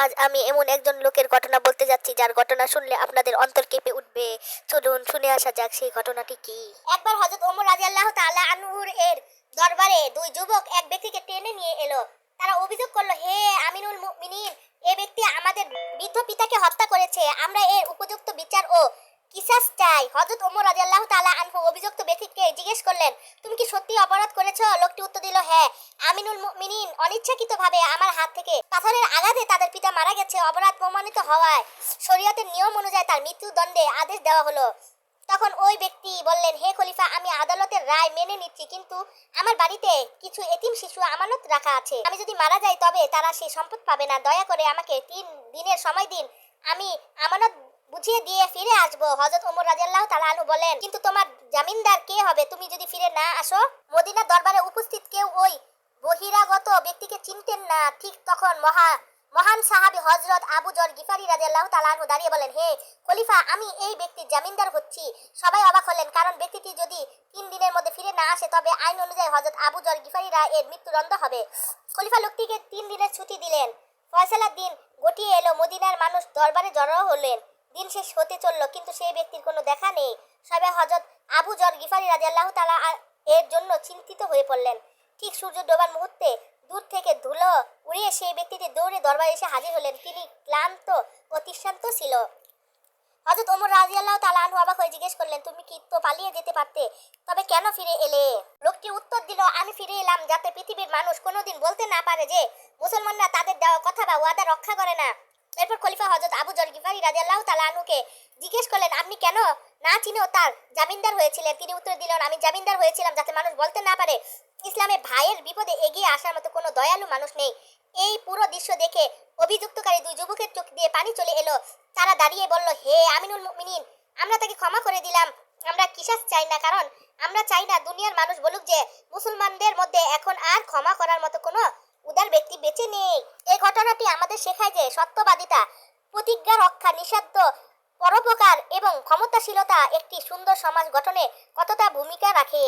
আজ আমি এমন একজন লোকের ঘটনা বলতে যাচ্ছি যার ঘটনা শুনলে আপনাদের অন্তর কেঁপে উঠবে। চলুন শুনে আসা যাক সেই ঘটনাটি কি। একবার হযরত ওমর রাদিয়াল্লাহু তাআলা আনহুর এর দরবারে দুই যুবক এক ব্যক্তিকে টেনে নিয়ে এলো। তারা অভিযোগ করলো, হে আমিনুল মুমিনিন, এ ব্যক্তি আমাদের বৃদ্ধ পিতাকে হত্যা করেছে। আমরা এর উপযুক্ত বিচার ও কিসাস চাই। হযরত ওমর রাদিয়াল্লাহু তাআলা আনহু অভিযুক্ত ব্যক্তিকে জিজ্ঞেস করলেন, তুমি কি সত্যি অপরাধ করেছো? লোকটি উত্তর দিল, হ্যাঁ, আমিনুল মুমিনিন অনিচ্ছাকৃতভাবে আমার হাত থেকে পাথরের আঘাতে তাদের পিতা মারা গেছে। অপরাধ প্রমাণিত হওয়ায় শরীয়তের নিয়ম অনুযায়ী তার মৃত্যুদণ্ডে আদেশ দেওয়া হলো। তখন ওই ব্যক্তি বললেন, হে খলিফা, আমি আদালতের রায় মেনে নিচ্ছি, কিন্তু আমার বাড়িতে কিছু এতিম শিশু আমানত রাখা আছে। আমি যদি মারা যাই তবে তারা সেই সম্পদ পাবে না। দয়া করে আমাকে 3 দিনের সময় দিন, আমি আমানত বুঝিয়ে দিয়ে ফিরে আসবো। হযরত ওমর রাদিয়াল্লাহু তাআলা আনহু বলেন, কিন্তু তোমার জামিনদার কে হবে তুমি যদি ফিরে না আসো? মদিনার দরবারে উপস্থিত কেউ ওই বহিরাগত ব্যক্তিকে চিনতেন না। ঠিক তখন মহান সাহাবী হযরত আবু যর গিফারি রাদিয়াল্লাহু তাআলা আনহু দাঁড়িয়ে বলেন, হে খলিফা, আমি এই ব্যক্তির জামিনদার হচ্ছি। সবাই অবাক হলেন, কারণ ব্যক্তিটি যদি 3 দিনের মধ্যে ফিরে না আসে তবে আইন অনুযায়ী হযরত আবু যর গিফারিরা এর মৃত্যুদণ্ড হবে। খলিফা লোকটিকে 3 দিনের ছুটি দিলেন। ফয়সালার দিন গটিয়ে এলো। মদিনার মানুষ দরবারে জড়ো হলেন। দিন শেষ হতে চলল, কিন্তু সেই ব্যক্তির কোনো দেখা নেই। সবাই হযরত আবু যর গিফারি রাদিয়াল্লাহু তাআলা এর জন্য চিন্তিত হয়ে পড়লেন। ঠিক সূর্য ডোবার মুহূর্তে দূর থেকে ধুলো উড়িয়ে সেই ব্যক্তিটি দৌড়ে দরবারে এসে হাজির হলেন। তিনি ক্লান্ত ও তৃষ্ণান্ত ছিল। হযরত ওমর রাদিয়াল্লাহু তাআলা আনহু অবাক হয়ে জিজ্ঞেস করলেন, তুমি কি তো পালিয়ে যেতে পারতে, তবে কেন ফিরে এলে? লোকটি উত্তর দিল, আমি ফিরে এলাম যাতে পৃথিবীর মানুষ কোনোদিন বলতে না পারে যে মুসলমানরা তাদের দেওয়া কথা বা ওয়াদা রক্ষা করে না। এরপর খলিফা হযরত আবু যর গিফারি রাদিয়াল্লাহু তাআলা আনহুকে জিজ্ঞেস করলেন, আপনি কেন না চিনেও তার জামিনদার হয়েছিলেন? তিনি উত্তর দিলেন, আমি জামিনদার হয়েছিলাম যাতে মানুষ বলতে না পারে ইসলামে ভাইয়ের বিপদে এগিয়ে আসার মতো কোনো দয়ালু মানুষ নেই। এই পুরো দৃশ্য দেখে অভিযুক্তকারী দুই যুবকের চোখ দিয়ে পানি চলে এলো। তারা দাঁড়িয়ে বলল, হে আমিনুল মুমিনিন, আমরা তাকে ক্ষমা করে দিলাম। আমরা কিসাস চাই না, কারণ আমরা চাই না দুনিয়ার মানুষ বলুক যে মুসলমানদের মধ্যে এখন আর ক্ষমা করার মতো কোনো উদার ব্যক্তি বেঁচে নেই। এই ঘটনাটি আমাদের শেখায় যে সত্যবাদিতা, প্রতিজ্ঞা রক্ষা, নিঃস্বার্থ পরোপকার এবং ক্ষমতাশীলতা একটি সুন্দর সমাজ গঠনে কতটা ভূমিকা রাখে।